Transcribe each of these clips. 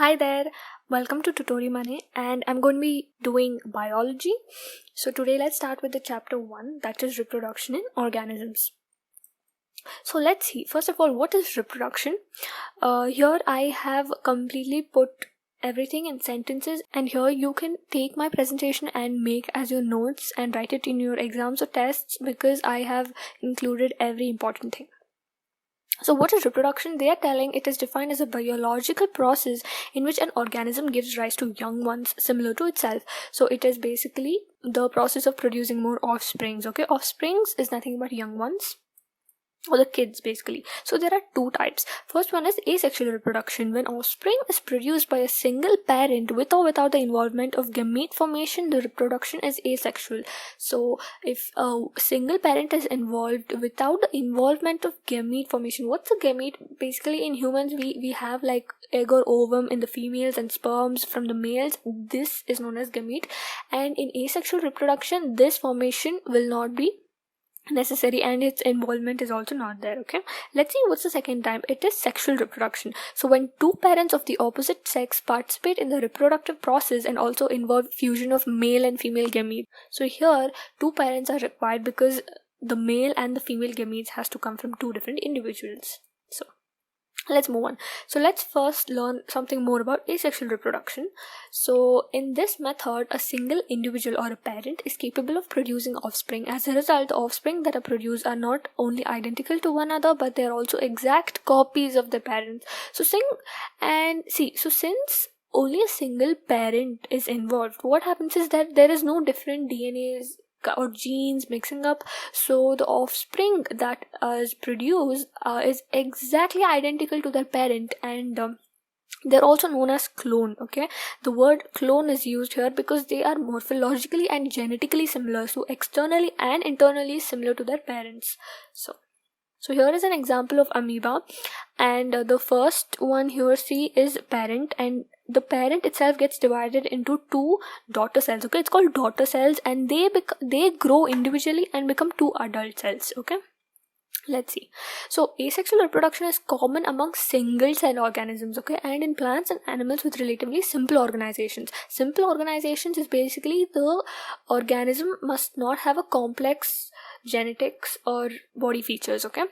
Hi there, welcome to TutoriMane, and I'm going to be doing biology. So today let's start with the chapter 1, that is reproduction in organisms. So let's see, first of all, what is reproduction? Here I have completely put everything in sentences, and here you can take my presentation and make as your notes and write it in your exams or tests because I have included every important thing. So what is reproduction? They are telling it is defined as a biological process in which an organism gives rise to young ones similar to itself. So it is basically the process of producing more offsprings. Okay, offsprings is nothing but young ones, or the kids basically. So there are two types. First one is asexual reproduction. When offspring is produced by a single parent with or without the involvement of gamete formation, the reproduction is asexual. So if a single parent is involved without the involvement of gamete formation, what's a gamete? Basically in humans we have like egg or ovum in the females and sperms from the males. This is known as gamete, and in asexual reproduction this formation will not be necessary and its involvement is also not there. Okay, let's see what's the second type. It is sexual reproduction. So when two parents of the opposite sex participate in the reproductive process and also involve fusion of male and female gametes. So here two parents are required because the male and the female gametes has to come from two different individuals. So let's move on. So let's first learn something more about asexual reproduction. So in this method, a single individual or a parent is capable of producing offspring. As a result, the offspring that are produced are not only identical to one another, but they are also exact copies of the parents. So since only a single parent is involved, what happens is that there is no different DNAs or genes mixing up, so the offspring that is produced is exactly identical to their parent, and they're also known as clone. Okay, the word clone is used here because they are morphologically and genetically similar, so externally and internally similar to their parents. So here is an example of amoeba, and the first one here see is parent, and the parent itself gets divided into two daughter cells. Okay, it's called daughter cells, and they grow individually and become two adult cells. Okay, let's see. So asexual reproduction is common among single cell organisms. Okay, and in plants and animals with relatively simple organizations. Simple organizations is basically the organism must not have a complex genetics or body features. Okay,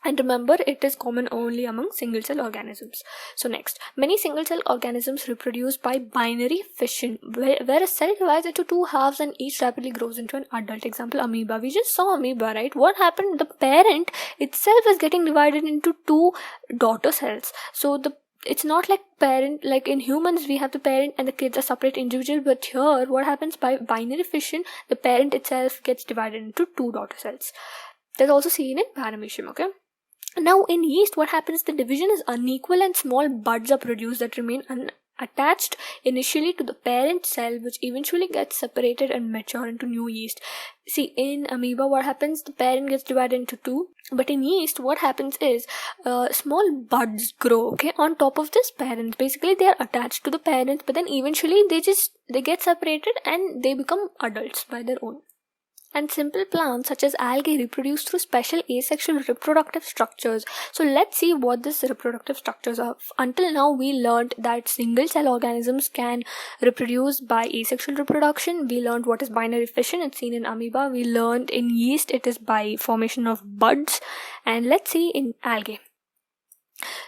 and remember, it is common only among single cell organisms. So next, many single cell organisms reproduce by binary fission, where a cell divides into two halves and each rapidly grows into an adult. Example, amoeba. We just saw amoeba, right? What happened? The parent itself is getting divided into two daughter cells. So it's not like parent, like in humans we have the parent and the kids are separate individuals, but here what happens by binary fission, the parent itself gets divided into two daughter cells. That's also seen in paramecium. Okay, now in yeast what happens, the division is unequal and small buds are produced that remain attached initially to the parent cell, which eventually gets separated and mature into new yeast. See, in amoeba what happens, the parent gets divided into two, but in yeast what happens is small buds grow, okay, on top of this parent. Basically they are attached to the parent, but then eventually they get separated and they become adults by their own. And simple plants such as algae reproduce through special asexual reproductive structures. So let's see what these reproductive structures are. Until now we learned that single cell organisms can reproduce by asexual reproduction. We learned what is binary fission, it's seen in amoeba. We learned in yeast it is by formation of buds, and let's see in algae.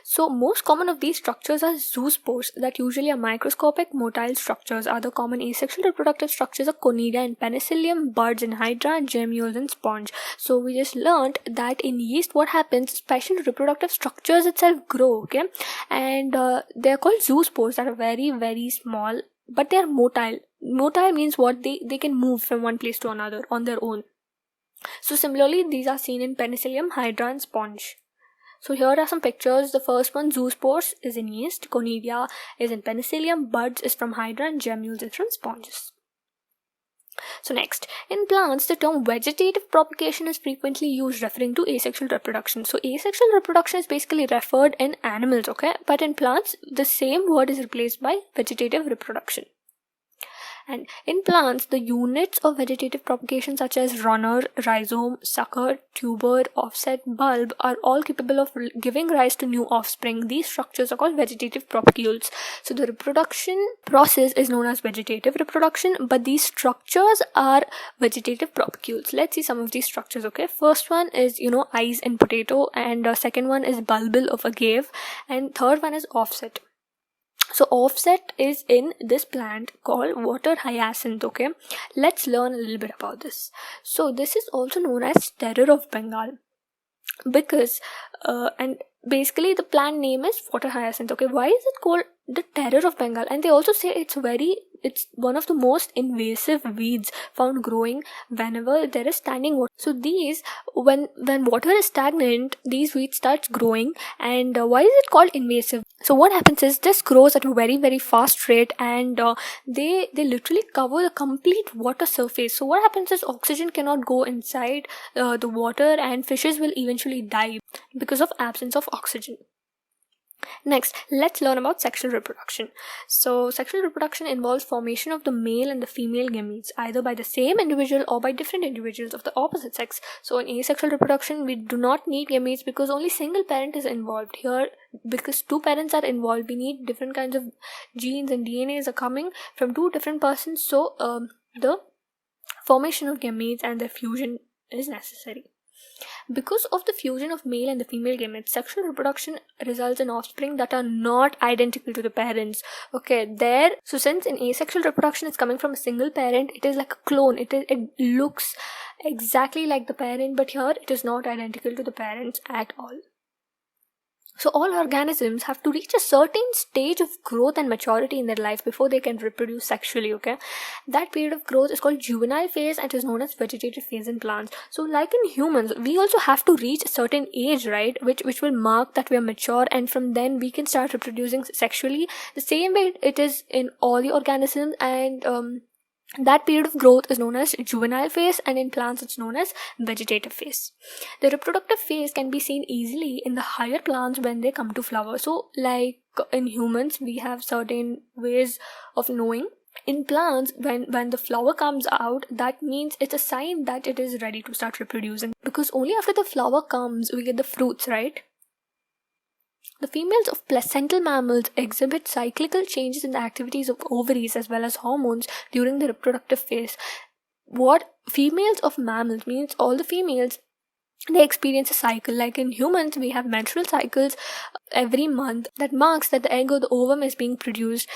So most common of these structures are zoospores that usually are microscopic. Motile structures. Other common asexual reproductive structures are conidia and penicillium, buds in hydra, gemmules and sponge. So we just learned that in yeast what happens, special reproductive structures itself grow, okay, and they are called zoospores that are very very small, but they are motile. Motile means what, they can move from one place to another on their own. So similarly these are seen in penicillium, hydra and sponge. So here are some pictures. The first one, zoospores, is in yeast, conidia is in penicillium, buds is from hydra, and gemmules is from sponges. So next, in plants, the term vegetative propagation is frequently used referring to asexual reproduction. So asexual reproduction is basically referred in animals, okay, but in plants, the same word is replaced by vegetative reproduction. And in plants, the units of vegetative propagation such as runner, rhizome, sucker, tuber, offset, bulb are all capable of giving rise to new offspring. These structures are called vegetative propagules. So the reproduction process is known as vegetative reproduction, but these structures are vegetative propagules. Let's see some of these structures. Okay, first one is eyes in potato, and second one is bulbil of agave, and third one is offset. So offset is in this plant called water hyacinth. Okay, let's learn a little bit about this. So this is also known as terror of Bengal because and basically the plant name is water hyacinth. Okay, why is it called the terror of Bengal? And they also say it's one of the most invasive weeds found growing whenever there is standing water. So these, when water is stagnant, these weeds starts growing. And why is it called invasive? So what happens is this grows at a very, very fast rate, and they literally cover the complete water surface. So what happens is oxygen cannot go inside the water, and fishes will eventually die because of absence of oxygen. Next, let's learn about sexual reproduction. So sexual reproduction involves formation of the male and the female gametes, either by the same individual or by different individuals of the opposite sex. So in asexual reproduction, we do not need gametes because only single parent is involved. Here, because two parents are involved, we need different kinds of genes and DNAs are coming from two different persons. So the formation of gametes and their fusion is necessary. Because of the fusion of male and the female gametes, sexual reproduction results in offspring that are not identical to the parents. Okay, so since in asexual reproduction it's coming from a single parent, it is like a clone. It looks exactly like the parent, but here it is not identical to the parents at all. So all organisms have to reach a certain stage of growth and maturity in their life before they can reproduce sexually. Okay, that period of growth is called juvenile phase and is known as vegetative phase in plants. So like in humans, we also have to reach a certain age, right, which will mark that we are mature, and from then we can start reproducing sexually. The same way it is in all the organisms, and that period of growth is known as juvenile phase, and in plants it's known as vegetative phase. The reproductive phase can be seen easily in the higher plants when they come to flower. So like in humans, we have certain ways of knowing. In plants, when the flower comes out, that means it's a sign that it is ready to start reproducing, because only after the flower comes we get the fruits, right? The females of placental mammals exhibit cyclical changes in the activities of ovaries as well as hormones during the reproductive phase. What females of mammals means, all the females, they experience a cycle. Like in humans, we have menstrual cycles every month that marks that the egg or the ovum is being produced,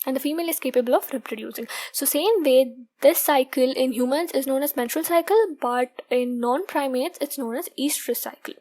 and the female is capable of reproducing. So same way, this cycle in humans is known as menstrual cycle, but in non-primates it's known as estrous cycle.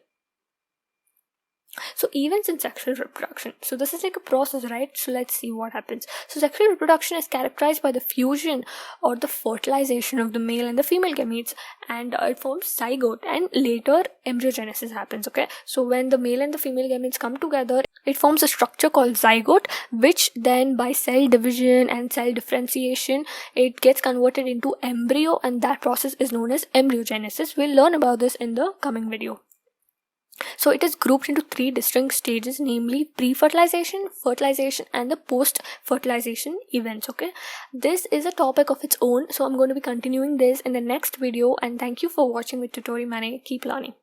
So events in sexual reproduction. So this is like a process, right? So let's see what happens. So sexual reproduction is characterized by the fusion or the fertilization of the male and the female gametes, and it forms zygote, and later embryogenesis happens. Okay, so when the male and the female gametes come together, it forms a structure called zygote, which then by cell division and cell differentiation, it gets converted into embryo, and that process is known as embryogenesis. We'll learn about this in the coming video. So it is grouped into three distinct stages, namely pre-fertilization, fertilization, and the post-fertilization events. Okay, this is a topic of its own, so I'm going to be continuing this in the next video, and thank you for watching with TutoriMane. Keep learning.